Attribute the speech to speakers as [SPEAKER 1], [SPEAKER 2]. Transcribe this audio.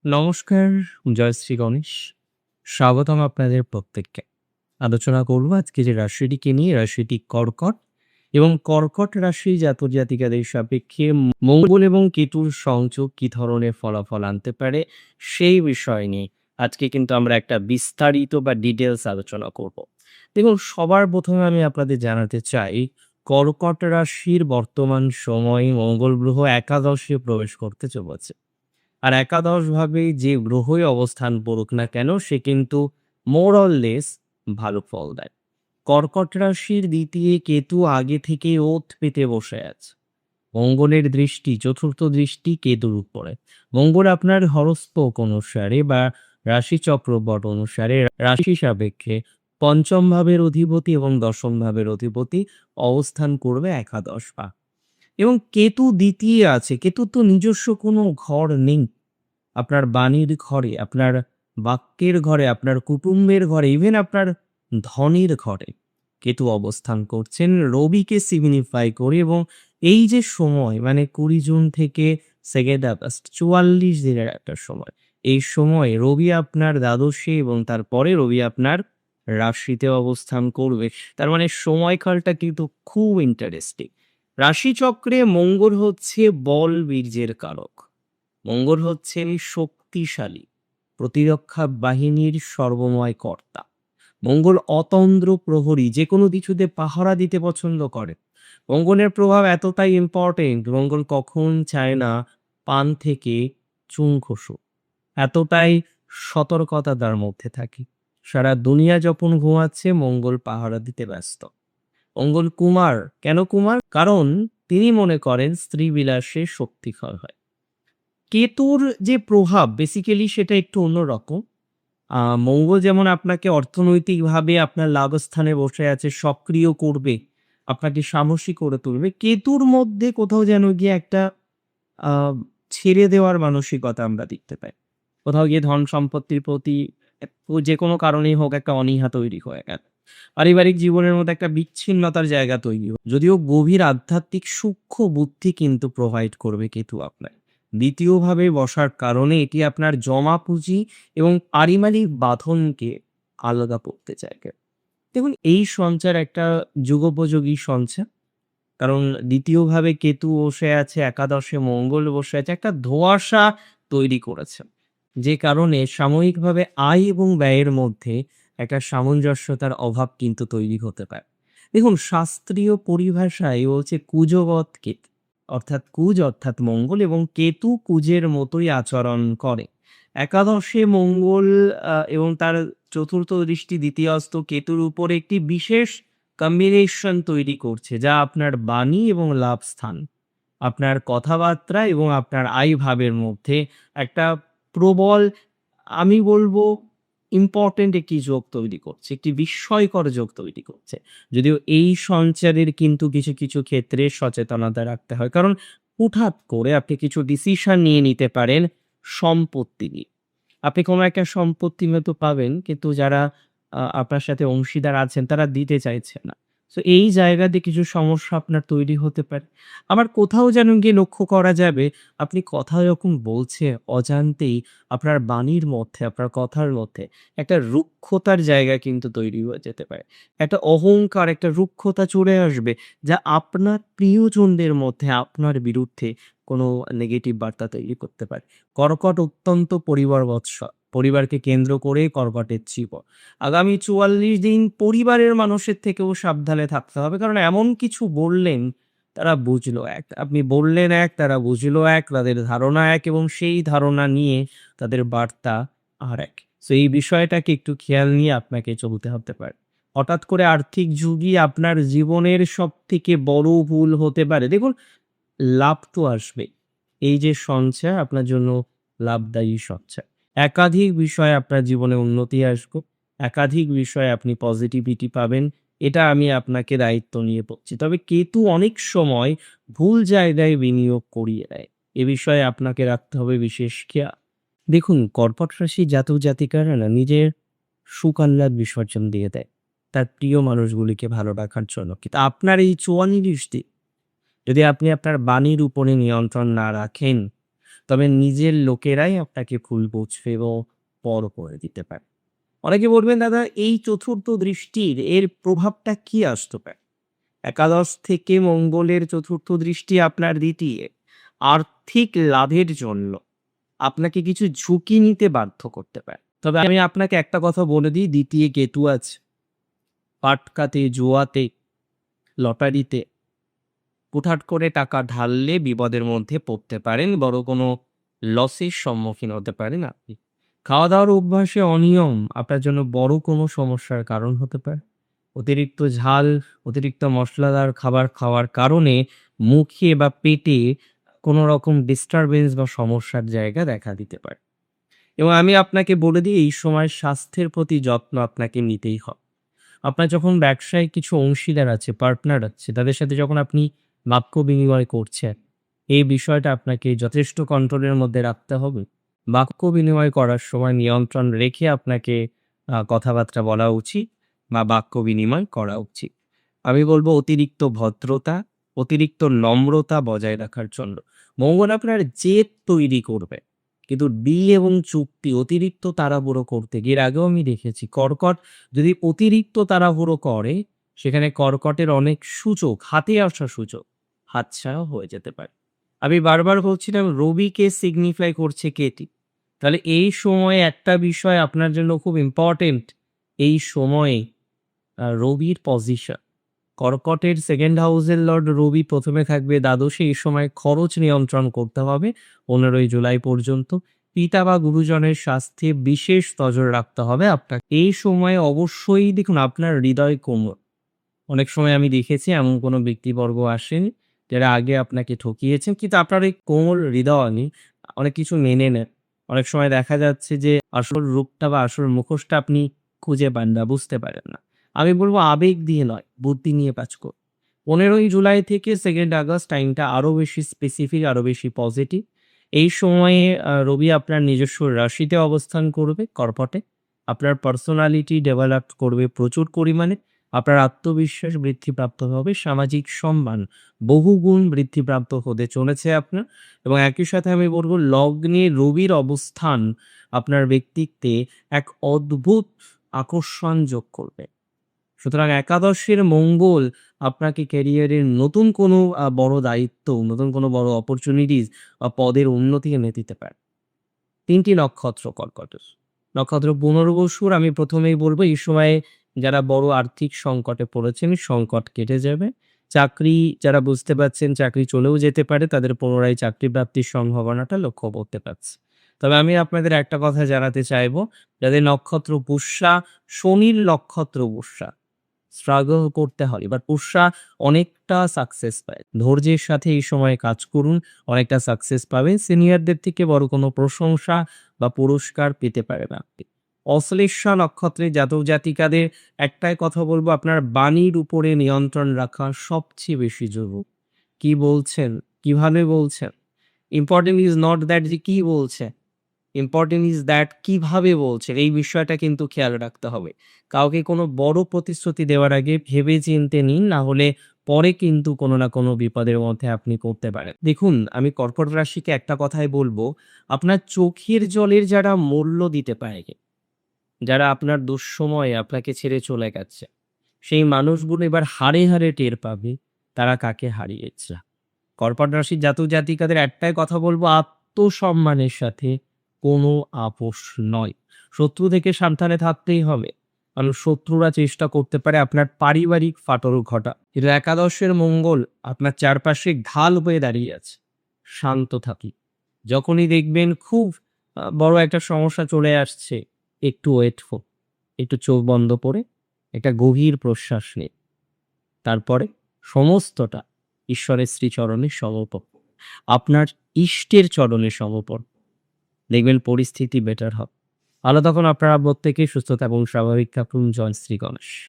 [SPEAKER 1] নমস্কার, জয় শ্রী গণেশ। স্বাগতম আপনাদের প্রত্যেককে। আলোচনা করব আজকে যে রাশিটিকে নিয়ে, রাশিটি কর্কট এবং কর্কট রাশি জাতক জাতিকাদের সাপেক্ষে মঙ্গল এবং কেতুর সংযোগ কি ধরনের ফলাফল আনতে পারে সেই বিষয় নিয়ে আজকে কিন্তু আমরা একটা বিস্তারিত বা ডিটেইলস আলোচনা করব। দেখুন, সবার প্রথমে আমি আপনাদের জানাতে চাই কর্কট রাশির বর্তমান সময়ে মঙ্গল গ্রহ একাদশে প্রবেশ করতে চলেছে। আর একাদশ ভাবে যে গ্রহই অবস্থান করুক না কেন সে কিন্তু মোর অর লেস ভালো ফল দেয়। কর্কট রাশির দ্বিতীয় কেতু আগে থেকে ওত পেতে বসে আছে। মঙ্গলের দৃষ্টি, চতুর্থ দৃষ্টি কেতুর উপরে। মঙ্গল আপনার হরস্কোপ অনুসারে বা রাশি চক্রপট অনুসারে রাশি সাপেক্ষে পঞ্চম ভাবের অধিপতি এবং দশম ভাবের অধিপতি অবস্থান করবে একাদশ ভাব। এবং কেতু দ্বিতীয় আছে। কেতুর তো নিজস্ব কোনো ঘর নেই। আপনার বাণীর ঘরে, আপনার বাক্যের ঘরে, আপনার কুটুম্বের ঘরে, ইভেন আপনার ধনের ঘরে কেতু অবস্থান করছেন রবিকে সিগনিফাই করে। এবং এই যে সময় মানে ২০ জুন থেকে 2 আগস্ট ৪৪ দিনের একটা সময়। এই সময়ে রবি আপনার দ্বাদশে এবং তারপরে রবি আপনার রাশিতে অবস্থান করবে। তার মানে সময়কালটা কিন্তু খুব ইন্টারেস্টিং। রাশিচক্রে মঙ্গল হচ্ছে বল বীর্যের কারক। মঙ্গল হচ্ছে শক্তিশালী প্রতিরক্ষা বাহিনীর সর্বময় কর্তা। মঙ্গল অতন্দ্র প্রহরী, যে কোনো কিছুতে পাহারা দিতে পছন্দ করে। মঙ্গলের প্রভাব এতটাই ইম্পর্টেন্ট, মঙ্গল কখন চায় না পান থেকে চুন খসুক, এতটাই সতর্কতা তার মধ্যে থাকে। সারা দুনিয়া যখন ঘুমাচ্ছে মঙ্গল পাহারা দিতে ব্যস্ত। মঙ্গল কুমার, কেন কুমার? কারণ তিনি মনে করেন স্ত্রী বিলাসে শক্তি ক্ষয় হয়। কেতুর যে প্রভাব বেসিক্যালি সেটা একটু অন্যরকম। মঙ্গল যেমন আপনাকে অর্থনৈতিকভাবে আপনার লাভস্থানে বসে আছে, সক্রিয় করবে, আপনাকে সাহসী করে তুলবে। কেতুর মধ্যে কোথাও যেন গিয়ে একটা আ ছেড়ে দেওয়ার মানসিকতা আমরা দেখতে পাই। কোথাও গিয়ে ধন সম্পত্তির প্রতি যেকোনো কারণেই হোক একটা অনীহা তৈরি হয়ে গেল। পারিবারিক জীবনের মধ্যে একটা বিচ্ছিন্নতার জায়গা তৈরি যদিও গভীর আধ্যাত্মিক সূক্ষ্ম বুদ্ধি কিন্তু প্রোভাইড করবে কেতু আপনাকে। দ্বিতীয়ভাবে বসার কারণে এটি আপনার জমা পুঁজি এবং পারিবারিক বাঁধনকে আলাদা করতে চাইবে। দেখুন, এই সঞ্চার একটা যুগোপযোগী সঞ্চার। কারণ দ্বিতীয়ভাবে কেতু বসে আছে, একাদশে মঙ্গল বসে আছে, একটা ধোঁয়াশা তৈরি করেছে। যে কারণে সাময়িকভাবে আয় এবং ব্যয়ের মধ্যে একটা সামঞ্জস্যতার অভাব কিন্তু তৈরি হতে পারে। দেখুন, শাস্ত্রীয় পরিভাষায় বলছে কুজবৎ কেতু, অর্থাৎ কুজ অর্থাৎ মঙ্গল এবং কেতু কুজের মতোই আচরণ করে। একাদশে মঙ্গল এবং তার চতুর্থ দৃষ্টি দ্বিতীয়স্ত কেতুর উপর একটি বিশেষ কম্বিনেশন তৈরি করছে, যা আপনার বাণী এবং লাভ স্থান, আপনার কথাবার্তা এবং আপনার আয় ভাবের মধ্যে একটা প্রবল, আমি বলবো ইম্পর্টেন্ট একটি যোগ তৈরি করছে, একটি বিস্ময়কর যোগ তৈরি করছে। যদিও এই সঞ্চারের কিন্তু কিছু কিছু ক্ষেত্রে সচেতনতা রাখতে হয়, কারণ হুটহাট করে আপনি কিছু ডিসিশন নিয়ে নিতে পারেন সম্পত্তি নিয়ে। আপনি কোনো একটা সম্পত্তি হয়তো পাবেন, কিন্তু যারা আপনার সাথে অংশীদার আছেন তারা দিতে চাইছে না। সো এই জায়গাতে কিছু সমস্যা আপনার তৈরি হতে পারে। আবার কোথাও যেন গিয়ে লক্ষ্য করা যাবে আপনি কথা যখন বলছে অজান্তেই আপনার বাণীর মধ্যে, আপনার কথার মধ্যে একটা রুক্ষতার জায়গা কিন্তু তৈরি হয়ে যেতে পারে। একটা অহংকার, একটা রুক্ষতা চলে আসবে, যা আপনার প্রিয়জনদের মধ্যে আপনার বিরুদ্ধে কোনো নেগেটিভ বার্তা তৈরি করতে পারে। কর্কট অত্যন্ত পরিবার বৎসল। পরিবারকে কেন্দ্র করেই কর্কটের জীবন। আগামী ৪৪ দিন পরিবারের মানুষের থেকেও সাবধানে থাকতে হবে। কারণ এমন কিছু বললেন, তারা বুঝলো এক। আপনি বললেন এক, তারা বুঝলো এক, তাদের ধারণা এক এবং সেই ধারণা নিয়ে তাদের বার্তা আরেক। সো এই বিষয়টাকে একটু খেয়াল নিয়ে আপনাকে চলতে হতে পারে। হঠাৎ করে আর্থিক ঝুঁকি আপনার জীবনের সবথেকে বড় ভুল হতে পারে। দেখুন, লাভ তো আসবেই। এই যে সঞ্চয় আপনার জন্য লাভদায়ী সঞ্চয়। একাধিক বিষয়ে আপনার জীবনে উন্নতি আসবে। একাধিক বিষয়ে আপনি পজিটিভিটি পাবেন। এটা আমি আপনাকে দায়িত্ব নিয়ে বলছি। তবে কেতু অনেক সময় ভুল জায়গায় বিনিয়োগ করিয়ে দেয়। এ বিষয়ে আপনাকে রাখতে হবে বিশেষ খেয়াল। দেখুন, কর্কট রাশির জাতক জাতিকারা না নিজের সুখ আহ্লাদ বিসর্জন দিয়ে দেয় তার প্রিয় মানুষগুলিকে ভালো রাখার জন্য। কিন্তু আপনার এই ৪৪ দিন যদি আপনি আপনার বাণীর উপরে নিয়ন্ত্রণ না রাখেন, তবে নিজের লোকেরাই আপনাকে ভুল বুঝবে এবং পর করে দিতে পারে। অনেকে বলবেন, দাদা এই চতুর্থ দৃষ্টির এর প্রভাবটা কি আসতে পারে? একাদশ থেকে মঙ্গলের চতুর্থ দৃষ্টি আপনার দ্বিতীয় আর্থিক লাভের জন্য আপনাকে কিছু ঝুঁকি নিতে বাধ্য করতে পারে। তবে আমি আপনাকে একটা কথা বলে দিই, দ্বিতীয় কেতু আছে। পাটকাতে, জুয়াতে, লটারিতে হুটহাট করে টাকা ঢাললে বিপদের মধ্যে পড়তে পারেন, বড় কোনো লসের সম্মুখীন হতে পারেন আপনি। খাওয়া দাওয়ার অভ্যাসে অনিয়ম আপনার জন্য বড় কোনো সমস্যার কারণ হতে পারে। অতিরিক্ত ঝাল, অতিরিক্ত মশলাদার খাবার খাওয়ার কারণে মুখে বা পেটে কোনো রকম ডিস্টারবেন্স বা সমস্যার জায়গা দেখা দিতে পারে। এবং আমি আপনাকে বলে দিই, এই সময় স্বাস্থ্যের প্রতি যত্ন আপনাকে নিতেই হবে। আপনার যখন ব্যবসায় কিছু অংশীদার আছে, পার্টনার আছে, তাদের সাথে যখন আপনি বাক্য বিনিময় করছেন, এই বিষয়টা আপনাকে যথেষ্ট কন্ট্রোলের মধ্যে রাখতে হবে। বাক্য বিনিময় করার সময় নিয়ন্ত্রণ রেখে আপনাকে কথাবার্তা বলা উচিত বা বাক্য বিনিময় করা উচিত। আমি বলব অতিরিক্ত ভদ্রতা, অতিরিক্ত নম্রতা বজায় রাখার জন্য। মঙ্গল আপনার জেদ তৈরি করবে। কিন্তু ডিল এবং চুক্তি অতিরিক্ত তাড়াহুড়ো করতে গিয়ে, এর আগেও আমি দেখেছি কর্কট যদি অতিরিক্ত তাড়াহুড়ো করে, সেখানে কর্কটের অনেক সূচক, হাতে আসা সূচক হাতছাড়া হয়ে যেতে পারে। আমি বারবার বলছিলাম রবিকে সিগনিফাই করছে কেতু। তাহলে এই সময়ে একটা বিষয় আপনার জন্য খুব ইম্পর্টেন্ট। এই সময়ে রবির পজিশন, কর্কটের সেকেন্ড হাউসের লর্ড রবি প্রথমে থাকবে দ্বাদশে। এই সময় খরচ নিয়ন্ত্রণ করতে হবে 15ই জুলাই পর্যন্ত। পিতা বা গুরুজনের স্বাস্থ্যে বিশেষ নজর রাখতে হবে আপনাকে। এই সময়ে অবশ্যই দেখুন আপনার হৃদয় কোমল। অনেক সময় আমি দেখেছি এমন কোনো ব্যক্তিবর্গ আসেন যারা আগে আপনাকে ঠকিয়েছেন, কিন্তু আপনার এই কোমল হৃদয় অনেক কিছু মেনে নেন। অনেক সময় দেখা যাচ্ছে যে আসল রূপটা বা আসল মুখোশটা আপনি খুঁজে পান না, বুঝতে পারেন না। আমি বলবো আবেগ দিয়ে নয়, বুদ্ধি নিয়ে কাজ করুন। 15ই জুলাই থেকে 2nd আগস্ট টাইমটা আরো বেশি স্পেসিফিক, আরো বেশি পজিটিভ। এই সময়ে রবি আপনার নিজস্ব রাশিতে অবস্থান করবে কর্কটে। আপনার পার্সোনালিটি ডেভেলপ করবে প্রচুর পরিমাণে। আপনার আত্মবিশ্বাস বৃদ্ধিপ্রাপ্ত হবে, সামাজিক সম্মান বহুগুণ বৃদ্ধিপ্রাপ্ত হতে চলেছে আপনার। এবং একই সাথে আমি বলব লগ্নে রবির অবস্থান আপনার ব্যক্তিত্বে এক অদ্ভুত আকর্ষণ যোগ করবে। সুতরাং একাদশের মঙ্গল আপনাকে ক্যারিয়ারের নতুন কোনো বড় দায়িত্ব, নতুন কোনো বড় অপরচুনিটিস বা পদের উন্নতি এনে দিতে পারে। ৩টি নক্ষত্র কর্কটের। নক্ষত্র পুনর্বসুর। আমি প্রথমেই বলব এই সময়ে যারা বড় আর্থিক সংকটে পড়েছেন, সংকট কেটে যাবে। চাকরি যারা বুঝতে পারছেন চাকরি চলেও যেতে পারে, তাদের পুনরায় চাকরি প্রাপ্তির সম্ভাবনাটা লক্ষ্য করতে পারছি। তবে আমি আপনাদের একটা কথা জানাতে চাইবো, যাদের নক্ষত্র পুষ্যা, শনির নক্ষত্র পুষ্যা, স্ট্রাগল করতে হয়। এবার পুষ্যা অনেকটা সাকসেস পায়। ধৈর্যের সাথে এই সময়ে কাজ করুন, অনেকটা সাকসেস পাবেন। সিনিয়রদের থেকে বড় কোনো প্রশংসা বা পুরস্কার পেতে পারেন আপনি। অশ্লেষা নক্ষত্রের জাতক জাতিকাদের একটাই কথা বলবো, আপনার বাণীর উপরে নিয়ন্ত্রণ রাখা সবচেয়ে বেশি জরুরি। কি বলছেন, কিভাবে বলছেন, ইম্পর্টেন্ট ইজ নট দ্যাট যে কি বলছেন, ইম্পর্টেন্ট ইজ দ্যাট কিভাবে বলছেন। এই বিষয়টা কিন্তু খেয়াল রাখতে হবে। কাউকে কোনো বড় প্রতিশ্রুতি দেওয়ার আগে ভেবে চিন্তে নিন, না হলে পরে কিন্তু কোনো না কোনো বিপদের মধ্যে আপনি পড়তে পারেন। দেখুন, আমি কর্কট রাশিকে একটা কথাই বলবো, আপনার চোখের জলের যারা মূল্য দিতে পারে, যারা আপনার দুঃসময়ে আপনাকে ছেড়ে চলে গেছে, সেই মানুষগুলো এবার হাড়ে হাড়ে টের পাবে তারা কাকে হারিয়েছে। কর্কট রাশির জাতক জাতিকাদের একটাই কথা বলবো, আত্মসম্মানের সাথে কোনো আপোষ নয়। শত্রু থেকে সাবধানে থাকতেই হবে, কারণ শত্রুরা চেষ্টা করতে পারে আপনার পারিবারিক ফাটল ঘটা। কিন্তু একাদশের মঙ্গল আপনার চারপাশে ঢাল হয়ে দাঁড়িয়ে আছে। শান্ত থাকি। যখনই দেখবেন খুব বড় একটা সমস্যা চলে আসছে, একটু ওয়েটফুল, একটু চোখ বন্ধ করে একটা গভীর প্রশ্বাস নিন। তারপরে সমস্তটা ঈশ্বরের শ্রীচরণে সমর্পণ, আপনার ইষ্টের চরণে সমর্পণ। দেখবেন পরিস্থিতি বেটার হবে। ভালো থাকুন আপনারা প্রত্যেকেই, সুস্থ থাকুন, স্বাভাবিক থাকুন। জয় শ্রী গণেশ।